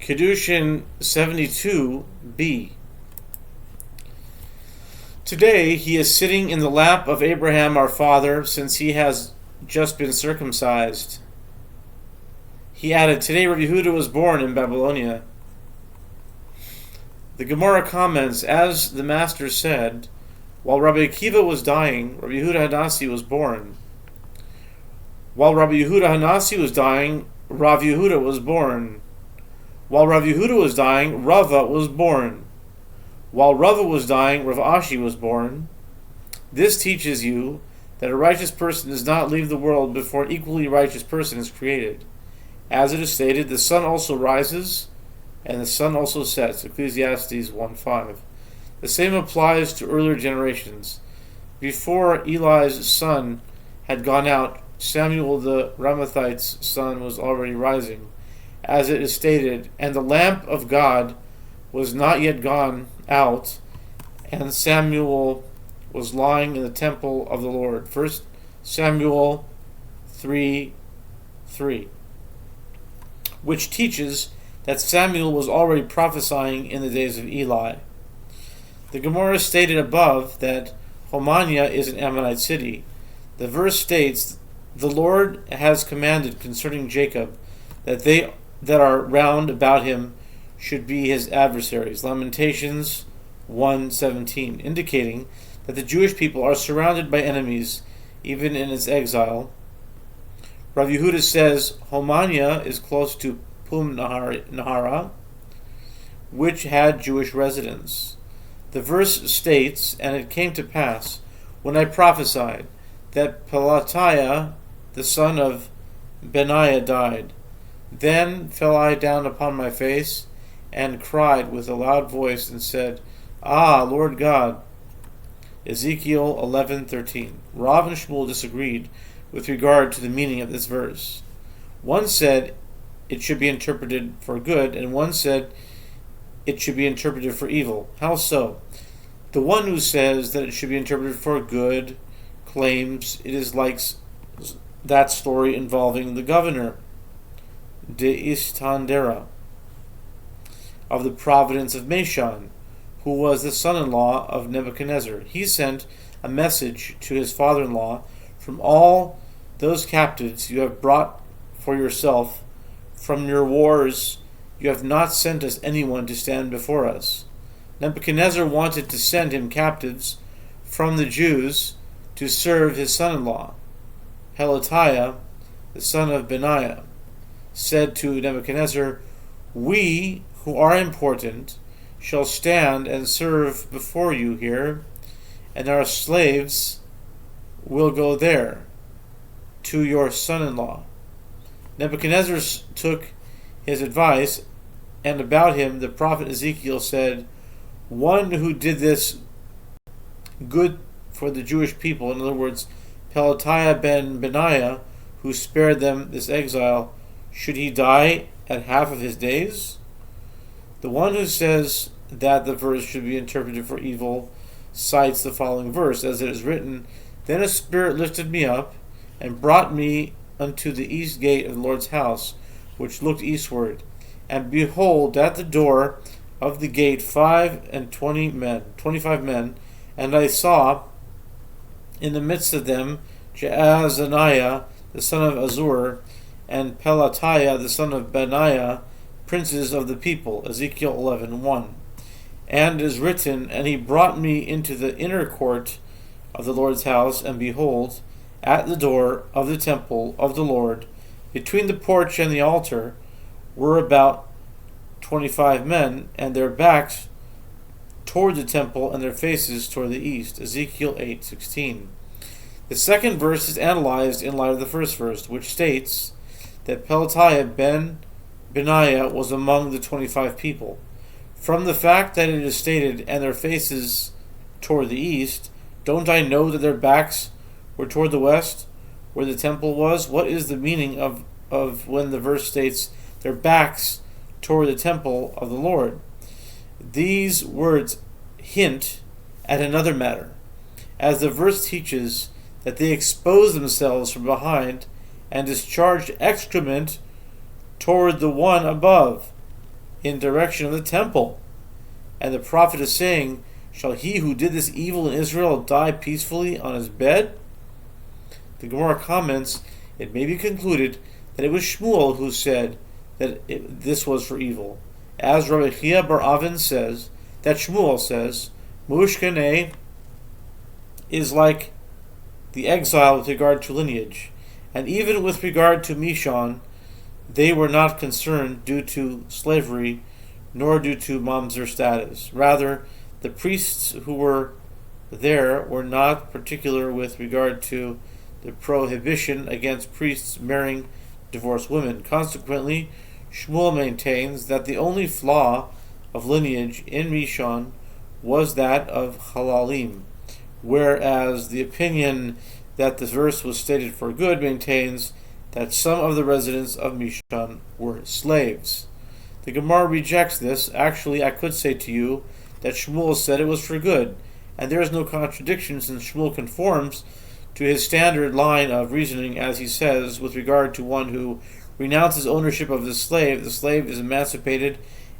Kiddushin 72b. Today he is sitting in the lap of Abraham our father, since he has just been circumcised. He added, today Rabbi Yehuda was born in Babylonia. The Gemara comments, as the master said, while Rabbi Akiva was dying, Rabbi Yehuda Hanasi was born. While Rabbi Yehuda Hanasi was dying, Rav Yehuda was born. While Rav Yehuda was dying, Rava was born. While Rava was dying, Rav Ashi was born. This teaches you that a righteous person does not leave the world before an equally righteous person is created. As it is stated, the sun also rises, and the sun also sets. Ecclesiastes 1:5. The same applies to earlier generations. Before Eli's sun had gone out, Samuel the Ramathite's sun was already rising. As it is stated, and the lamp of God was not yet gone out, and Samuel was lying in the temple of the Lord. 1 Samuel 3:3, which teaches that Samuel was already prophesying in the days of Eli. The Gemara stated above that Homania is an Ammonite city. The verse states, the Lord has commanded concerning Jacob that they that are round about him should be his adversaries. Lamentations 1:17, indicating that the Jewish people are surrounded by enemies even in its exile. Rav Yehuda says Homania is close to Pum Nahara, which had Jewish residents. The verse states, and it came to pass, when I prophesied, that Pelatiah, the son of Benaiah, died. Then fell I down upon my face, and cried with a loud voice, and said, Ah, Lord God. Ezekiel 11:13. Rav and Shmuel disagreed with regard to the meaning of this verse. One said it should be interpreted for good, and one said it should be interpreted for evil. How so? The one who says that it should be interpreted for good claims it is like that story involving the governor de Istandera of the province of Meshan, who was the son-in-law of Nebuchadnezzar. He sent a message to his father-in-law, from all those captives you have brought for yourself from your wars, you have not sent us anyone to stand before us. Nebuchadnezzar wanted to send him captives from the Jews to serve his son-in-law. Pelatiah, the son of Benaiah, said to Nebuchadnezzar, we who are important shall stand and serve before you here, and our slaves will go there to your son-in-law. Nebuchadnezzar took his advice, and about him the prophet Ezekiel said, one who did this good for the Jewish people, in other words, Pelatiah ben Benaiah, who spared them this exile, should he die at half of his days? The one who says that the verse should be interpreted for evil cites the following verse, as it is written, Then a spirit lifted me up, and brought me unto the east gate of the Lord's house, which looked eastward. And behold, at the door of the gate 25 men, and I saw in the midst of them Jaazaniah the son of Azur, and Pelatiah the son of Benaiah, princes of the people. Ezekiel 11:1. And it is written, and he brought me into the inner court of the Lord's house, and behold, at the door of the temple of the Lord, between the porch and the altar, were about 25 men, and their backs toward the temple, and their faces toward the east. Ezekiel 8:16. The second verse is analyzed in light of the first verse, which states that Pelatiah ben Benaiah was among the 25 people. From the fact that it is stated, and their faces toward the east, don't I know that their backs were toward the west, where the temple was? What is the meaning of when the verse states their backs toward the temple of the Lord? These words hint at another matter, as the verse teaches that they exposed themselves from behind and discharged excrement toward the one above. in direction of the temple. And the prophet is saying, shall he who did this evil in Israel die peacefully on his bed? The Gemara comments, it may be concluded that it was Shmuel who said that this was for evil. As Rabbi Chia bar Avin says, that Shmuel says, Mushkaneh is like the exile with regard to lineage. And even with regard to Mishon, they were not concerned due to slavery, nor due to mamzer status. Rather, the priests who were there were not particular with regard to the prohibition against priests marrying divorced women. Consequently, Shmuel maintains that the only flaw of lineage in Mishon was that of halalim, whereas the opinion that the verse was stated for good maintains that some of the residents of Mishon were slaves. The Gemara rejects this. Actually, I could say to you that Shmuel said it was for good, and there is no contradiction since Shmuel conforms to his standard line of reasoning, as he says, with regard to one who renounces ownership of the slave is emancipated,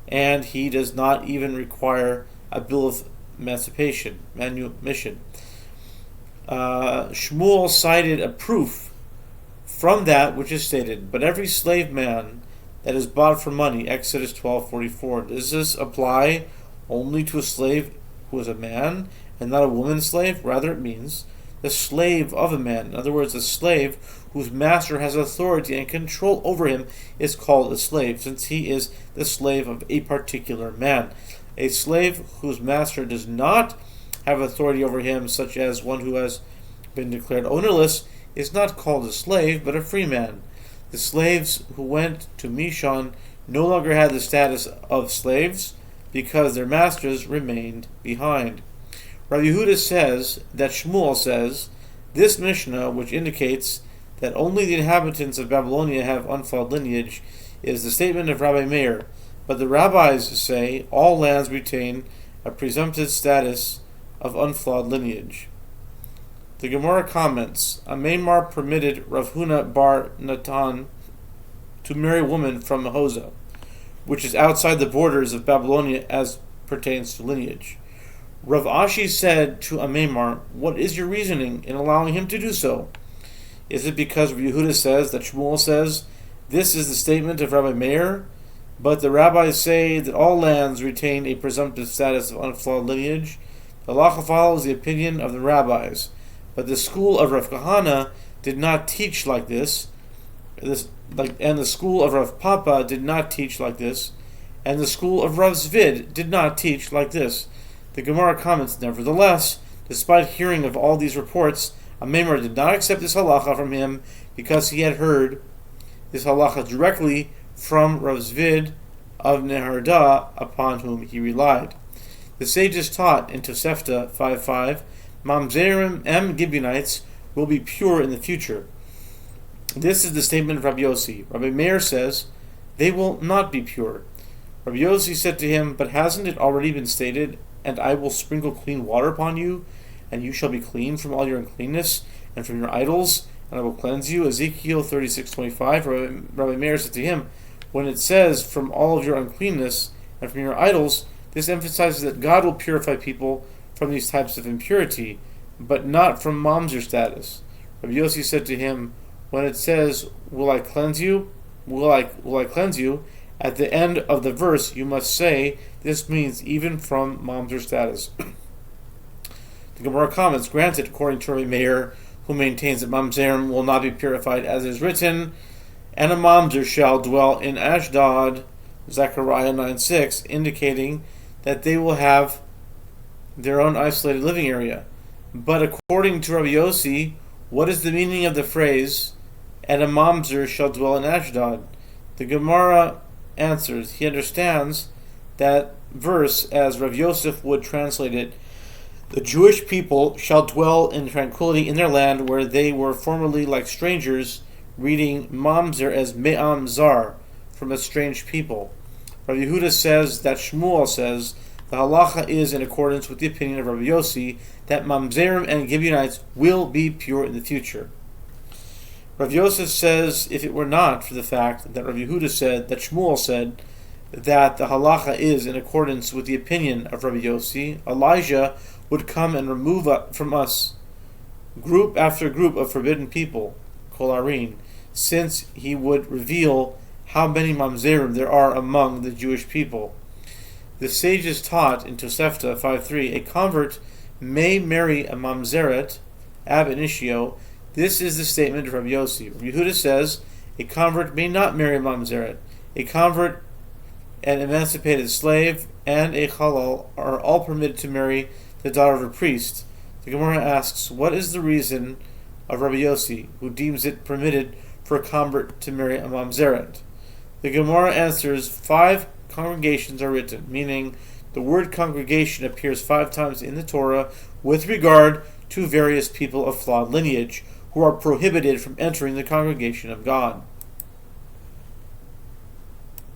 and he does not even require a bill of emancipation, manumission. Shmuel cited a proof from that which is stated, but every slave man that is bought for money, Exodus 12:44. Does this apply only to a slave who is a man and not a woman slave? Rather, it means the slave of a man. In other words, a slave whose master has authority and control over him is called a slave, since he is the slave of a particular man. A slave whose master does not have authority over him, such as one who has been declared ownerless, is not called a slave, but a free man. The slaves who went to Mishon no longer had the status of slaves, because their masters remained behind. Rabbi Yehuda says that Shmuel says, this Mishnah, which indicates that only the inhabitants of Babylonia have unflawed lineage, is the statement of Rabbi Meir, but the rabbis say all lands retain a presumptive status of unflawed lineage. The Gemara comments, a Maimar permitted Rav Huna bar Natan to marry a woman from Mahoza, which is outside the borders of Babylonia as pertains to lineage. Rav Ashi said to a Maimar, what is your reasoning in allowing him to do so? Is it because Rabbi Yehuda says that Shmuel says, this is the statement of Rabbi Meir, but the rabbis say that all lands retain a presumptive status of unflawed lineage? The halacha follows the opinion of the rabbis, but the school of Rav Kahana did not teach like this, and the school of Rav Papa did not teach like this, and the school of Rav Zvid did not teach like this. The Gemara comments, nevertheless, despite hearing of all these reports, a Maimar did not accept this halacha from him because he had heard this halacha directly from Rav Zvid of Neharda, upon whom he relied. The sages taught in Tosefta 5:5, Mamzerim and Gibeonites will be pure in the future. This is the statement of Rabbi Yossi. Rabbi Meir says, they will not be pure. Rabbi Yossi said to him, but hasn't it already been stated, and I will sprinkle clean water upon you, and you shall be clean from all your uncleanness, and from your idols, and I will cleanse you. Ezekiel 36:25. Rabbi Meir said to him, when it says, from all of your uncleanness, and from your idols, this emphasizes that God will purify people from these types of impurity, but not from mamzer status. Rabbi Yossi said to him, when it says, will I cleanse you? Will I cleanse you? At the end of the verse, you must say, this means even from mamzer status. The Gemara comments, granted, according to Rabbi Meir, who maintains that mamzerim will not be purified, as is written, and a mamzer shall dwell in Ashdod, Zechariah 9:6, indicating that they will have their own isolated living area. But according to Rabbi Yossi, what is the meaning of the phrase, and a mamzer shall dwell in Ashdod? The Gemara answers, he understands that verse as Rav Yosef would translate it, the Jewish people shall dwell in tranquility in their land where they were formerly like strangers, reading mamzer as me'am zar, from a strange people. Rabbi Yehuda says that Shmuel says the halacha is in accordance with the opinion of Rabbi Yossi that mamzerim and Gibeonites will be pure in the future. Rav Yosef says if it were not for the fact that Rabbi Yehuda said that Shmuel said that the halacha is in accordance with the opinion of Rabbi Yossi, Elijah would come and remove from us group after group of forbidden people, kolarin, since he would reveal how many mamzerim there are among the Jewish people. The sages taught in Tosefta 5.3, a convert may marry a mamzeret ab initio. This is the statement of Rabbi Yossi. Rabbi Yehuda says a convert may not marry a mamzeret. A convert, an emancipated slave, and a halal are all permitted to marry the daughter of a priest. The Gemara asks, what is the reason of Rabbi Yossi, who deems it permitted for a convert to marry a mamzeret? The Gemara answers, 5 congregations are written, meaning the word congregation appears 5 times in the Torah with regard to various people of flawed lineage who are prohibited from entering the congregation of God.